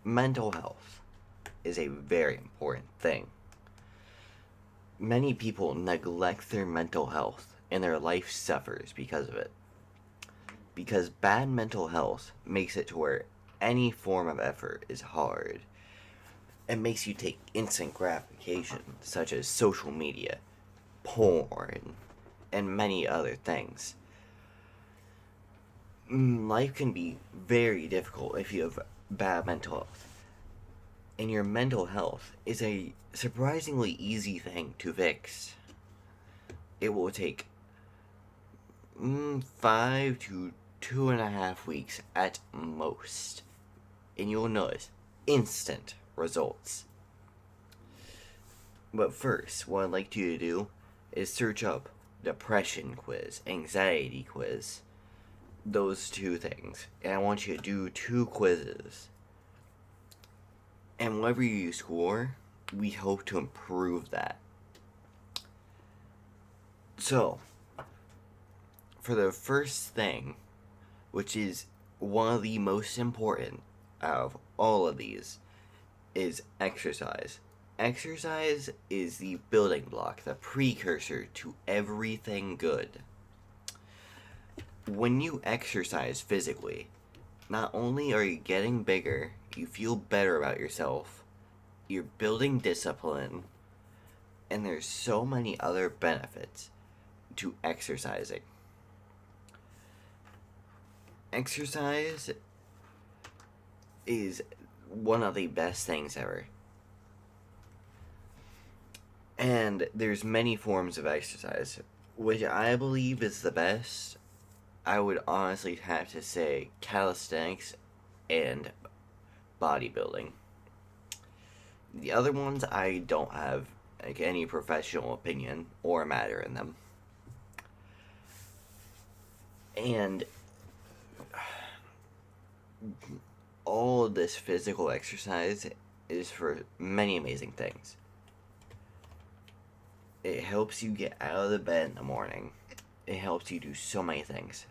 Mental health is a very important thing. Many people neglect their mental health and their life suffers because of it. Because bad mental health makes it to where any form of effort is hard. It makes you take instant gratification, such as social media, porn, and many other things. Life can be very difficult if you have bad mental health. And your mental health is a surprisingly easy thing to fix. It will take 5 to 2.5 weeks at most, and you'll notice instant results. But first, what I'd like you to do is search up depression quiz, anxiety quiz, those two things. And I want you to do two quizzes. And whatever you score, we hope to improve that. So, for the first thing, which is one of the most important out of all of these, is exercise. Exercise is the building block, the precursor to everything good. When you exercise physically, not only are you getting bigger, you feel better about yourself, you're building discipline, and there's so many other benefits to exercising. Exercise is one of the best things ever. And there's many forms of exercise. Which I believe is the best, I would honestly have to say calisthenics and bodybuilding. The other ones I don't have any professional opinion or matter in them. And all of this physical exercise is for many amazing things. It helps you get out of the bed in the morning. It helps you do so many things.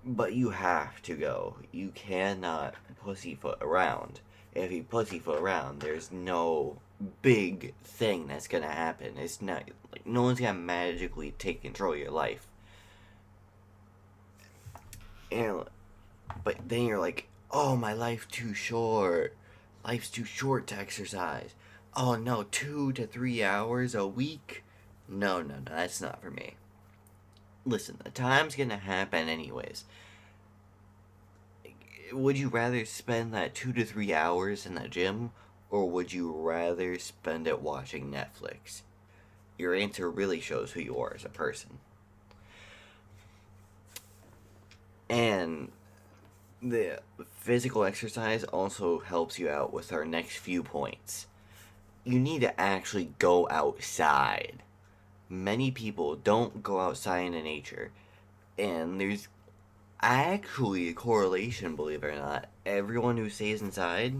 But you have to go. You cannot pussyfoot around. If you pussyfoot around, there's no big thing that's gonna happen. It's not like no one's gonna magically take control of your life. And but then you're like, oh, my life's too short. Life's too short to exercise. Oh no, 2 to 3 hours a week? No, that's not for me. Listen, the time's gonna happen anyways. Would you rather spend that 2 to 3 hours in the gym, or would you rather spend it watching Netflix? Your answer really shows who you are as a person. And the physical exercise also helps you out with our next few points. You need to actually go outside. Many people don't go outside into nature, and there's actually a correlation, believe it or not. Everyone who stays inside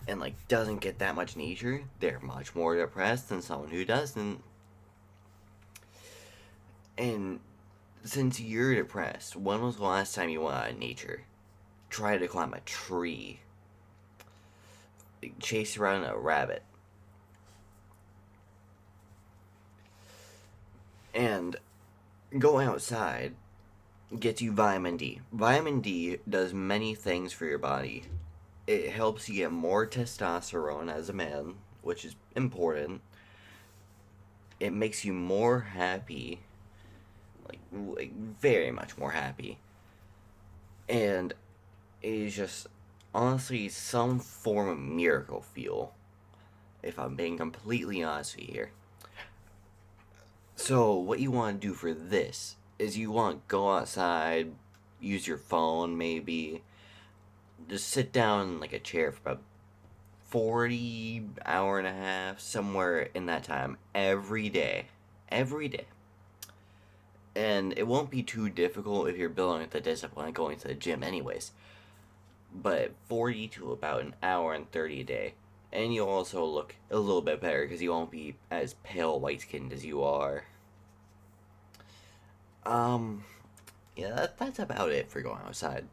and doesn't get that much nature, they're much more depressed than someone who doesn't. And since you're depressed, when was the last time you went out in nature? Try to climb a tree. Chase around a rabbit. And going outside gets you vitamin D. Vitamin D does many things for your body. It helps you get more testosterone as a man, which is important. It makes you more happy, very much more happy. And it is just honestly some form of miracle fuel, if I'm being completely honest with you here. So, what you want to do for this is you want to go outside, use your phone maybe, just sit down in a chair for about 40 hour and a half, somewhere in that time, every day. Every day. And it won't be too difficult if you're building the discipline and going to the gym anyways. But 40 to about an hour and 30 a day. And you'll also look a little bit better because you won't be as pale white-skinned as you are. Yeah, that's about it for going outside.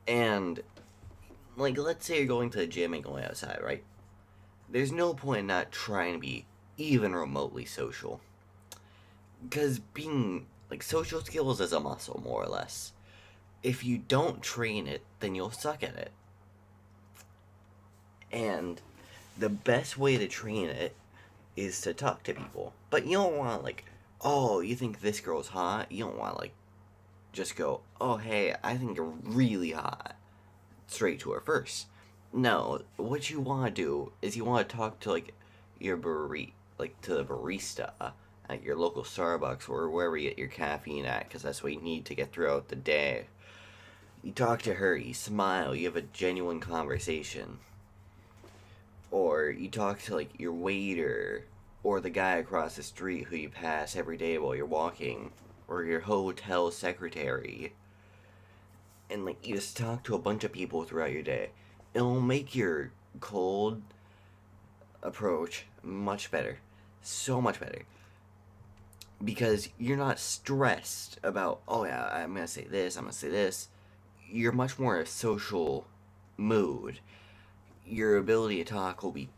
And Like, let's say you're going to the gym and going outside, right? There's no point in not trying to be even remotely social. Because being, like, social skills is a muscle, more or less. If you don't train it, then you'll suck at it. And the best way to train it is to talk to people. But you don't want, like, oh, you think this girl's hot? You don't want, like, just go, oh, hey, I think you're really hot. Straight to her first. No, what you want to do is you want to talk to, like, to the barista at your local Starbucks or wherever you get your caffeine at, because that's what you need to get throughout the day. You talk to her, you smile, you have a genuine conversation. Or you talk to, like, your waiter or the guy across the street who you pass every day while you're walking, or your hotel secretary. And, like, you just talk to a bunch of people throughout your day. It'll make your cold approach much better. So much better. Because you're not stressed about, oh yeah, I'm gonna say this, I'm gonna say this. You're much more in a social mood. Your ability to talk will be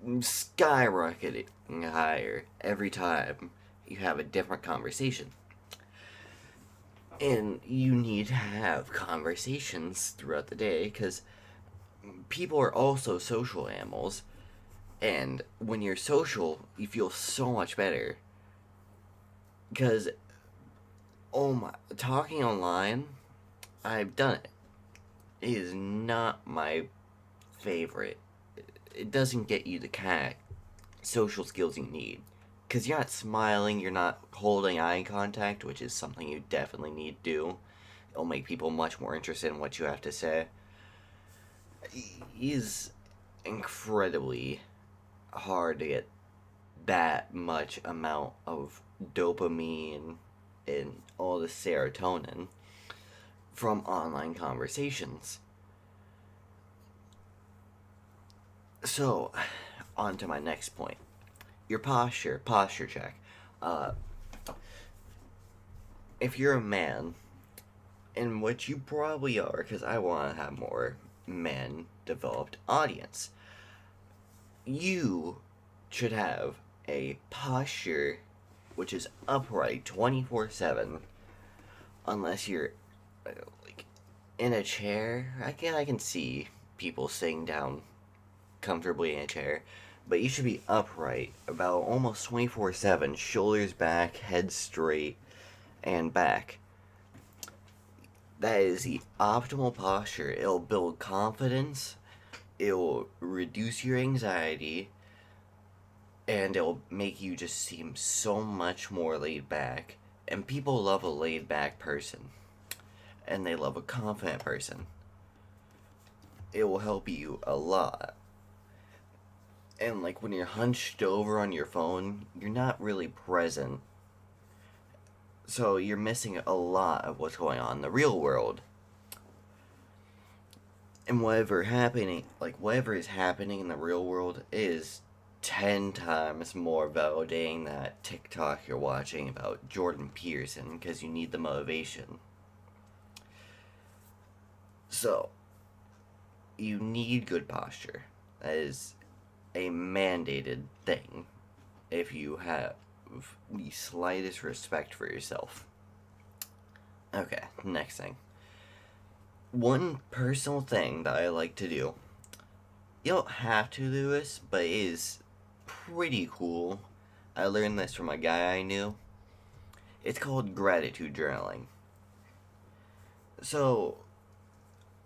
skyrocketing higher every time you have a different conversation. And you need to have conversations throughout the day because people are also social animals. And when you're social, you feel so much better. Because, oh my, talking online, I've done it. It is not my favorite. It doesn't get you the kind of social skills you need. Because you're not smiling, you're not holding eye contact, which is something you definitely need to do. It'll make people much more interested in what you have to say. He's incredibly hard to get that much amount of dopamine and all the serotonin from online conversations. So, on to my next point. Your posture check. Uh, if you're a man, in which you probably are, because I want to have more men developed audience, you should have a posture which is upright 24/7, unless you're like in a chair. I can see people sitting down comfortably in a chair, but you should be upright about almost 24/7, shoulders back, head straight, and back. That is the optimal posture. It'll build confidence, it'll reduce your anxiety, and it'll make you just seem so much more laid back. And people love a laid back person, and they love a confident person. It will help you a lot. And like when you're hunched over on your phone, you're not really present. So you're missing a lot of what's going on in the real world. And whatever is happening in the real world is 10 times more validating than that TikTok you're watching about Jordan Peterson because you need the motivation. So, you need good posture. That is a mandated thing if you have the slightest respect for yourself. Okay, next thing. One personal thing that I like to do. You don't have to do this, but it is pretty cool. I learned this from a guy I knew. It's called gratitude journaling. So,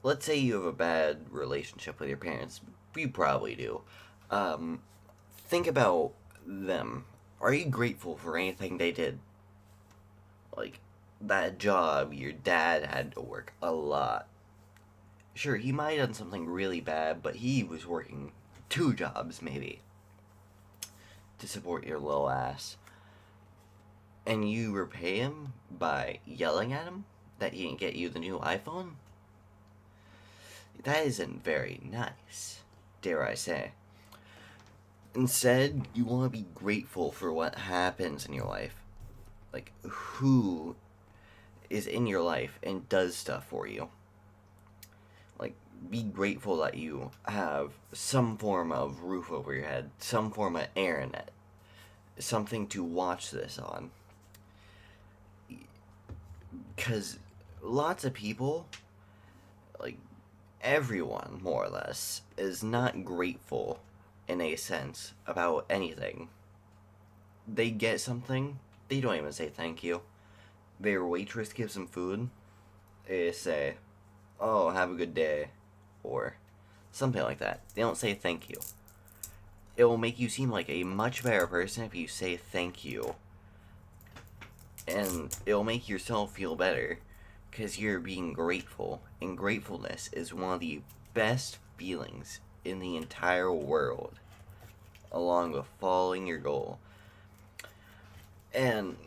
let's say you have a bad relationship with your parents. You probably do. Think about them. Are you grateful for anything they did? Like, that job, your dad had to work a lot. Sure, he might have done something really bad, but he was working 2 jobs, maybe, to support your little ass. And you repay him by yelling at him that he didn't get you the new iPhone? That isn't very nice, dare I say. Instead, you want to be grateful for what happens in your life. Like, who is in your life and does stuff for you. Like, Be grateful that you have some form of roof over your head, some form of internet, something to watch this on. Because lots of people, like everyone more or less, is not grateful in a sense about anything. They get something, they don't even say thank you. Their waitress gives them food, they say, "Oh, have a good day," or something like that. They don't say thank you. It will make you seem like a much better person if you say thank you. And it'll make yourself feel better because you're being grateful. And gratefulness is one of the best feelings in the entire world, along with following your goal. And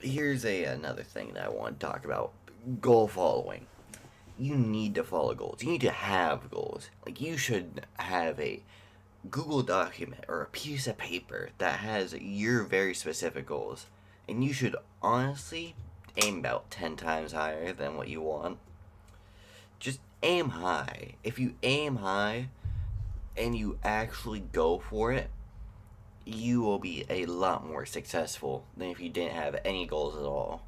here's another thing that I want to talk about: goal following. You need to follow goals. You need to have goals. Like, you should have a Google document or a piece of paper that has your very specific goals. And you should honestly aim about 10 times higher than what you want. Just aim high. If you aim high and you actually go for it, you will be a lot more successful than if you didn't have any goals at all.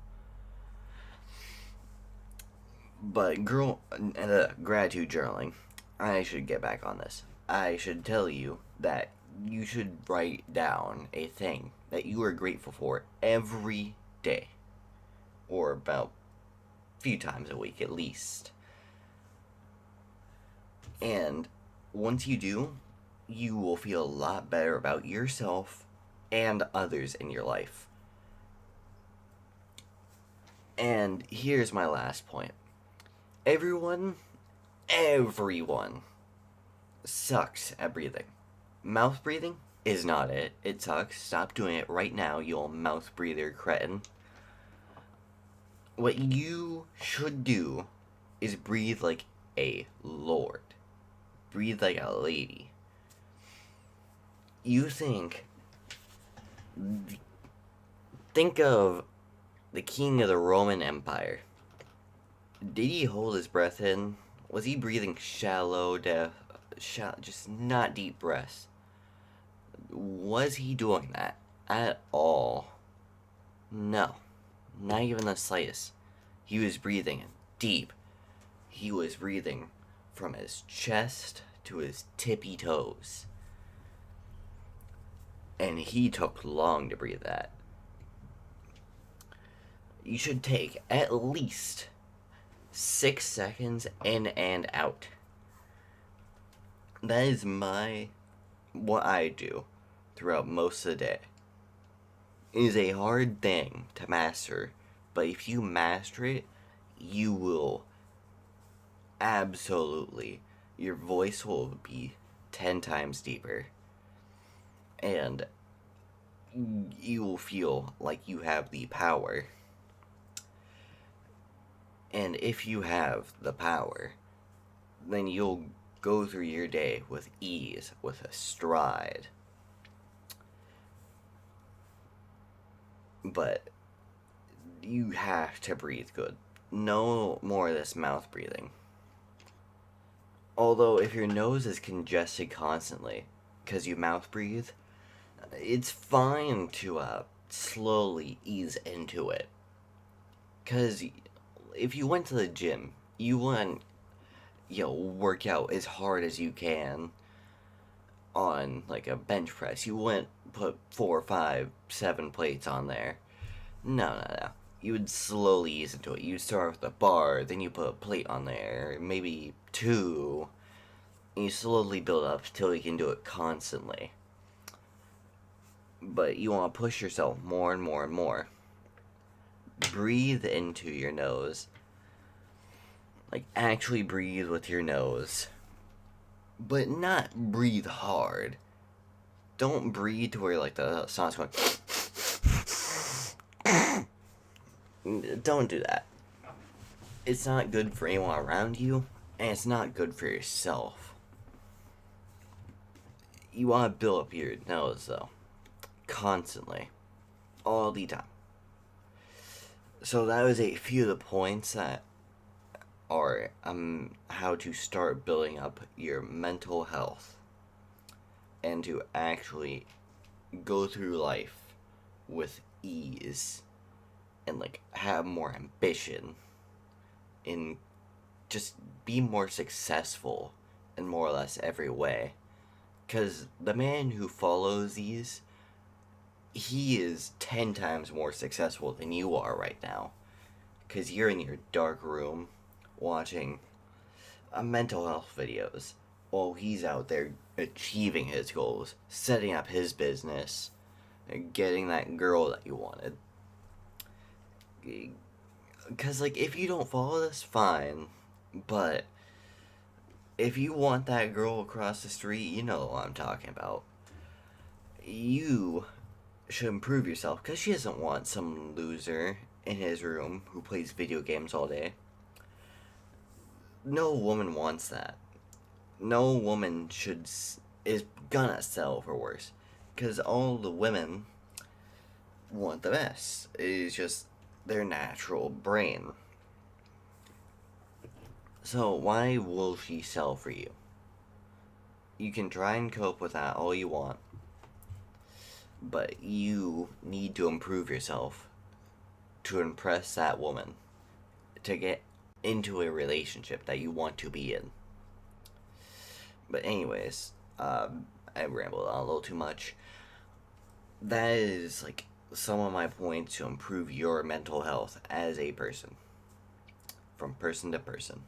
But gratitude journaling, I should get back on this. I should tell you that you should write down a thing that you are grateful for every day, or about a few times a week at least. And once you do, you will feel a lot better about yourself and others in your life. And here's my last point. Everyone sucks at breathing. Mouth breathing is not it. It sucks. Stop doing it right now, you old mouth breather cretin. What you should do is breathe like a lord. Breathe like a lady. You think of the king of the Roman Empire. Did he hold his breath in? Was he breathing shallow, just not deep breaths? Was he doing that at all? No, not even the slightest. He was breathing deep. He was breathing from his chest to his tippy toes. And he took long to breathe that. You should take at least 6 seconds in and out. That is what I do throughout most of the day. It is a hard thing to master, but if you master it, you will absolutely, your voice will be 10 times deeper. And you will feel like you have the power. And if you have the power, then you'll go through your day with ease, with a stride. But you have to breathe good. No more of this mouth breathing. Although if your nose is congested constantly because you mouth breathe, it's fine to slowly ease into it. Because if you went to the gym, you wouldn't, work out as hard as you can on like a bench press. You wouldn't put 4, 5, 7 plates on there. No. You would slowly ease into it. You start with a bar, then you put a plate on there, maybe 2, and you slowly build up till you can do it constantly. But you want to push yourself more and more and more. Breathe into your nose. Like, actually breathe with your nose. But not breathe hard. Don't breathe to where, like, the sound's going... Don't do that. It's not good for anyone around you, and it's not good for yourself. You want to build up your nose, though. Constantly. All the time. So that was a few of the points that are how to start building up your mental health and to actually go through life with ease and like have more ambition and just be more successful in more or less every way. Because the man who follows these, he is 10 times more successful than you are right now. Because you're in your dark room watching mental health videos while he's out there achieving his goals, setting up his business, and getting that girl that you wanted. Because, like, if you don't follow this, fine. But if you want that girl across the street, you know what I'm talking about. You should improve yourself because she doesn't want some loser in his room who plays video games all day. No woman wants that. No woman is gonna settle for worse because all the women want the best. It's just their natural brain. So why will she sell for you? You can try and cope with that all you want, but you need to improve yourself to impress that woman, to get into a relationship that you want to be in. But anyways, I rambled on a little too much. That is like some of my points to improve your mental health as a person, from person to person.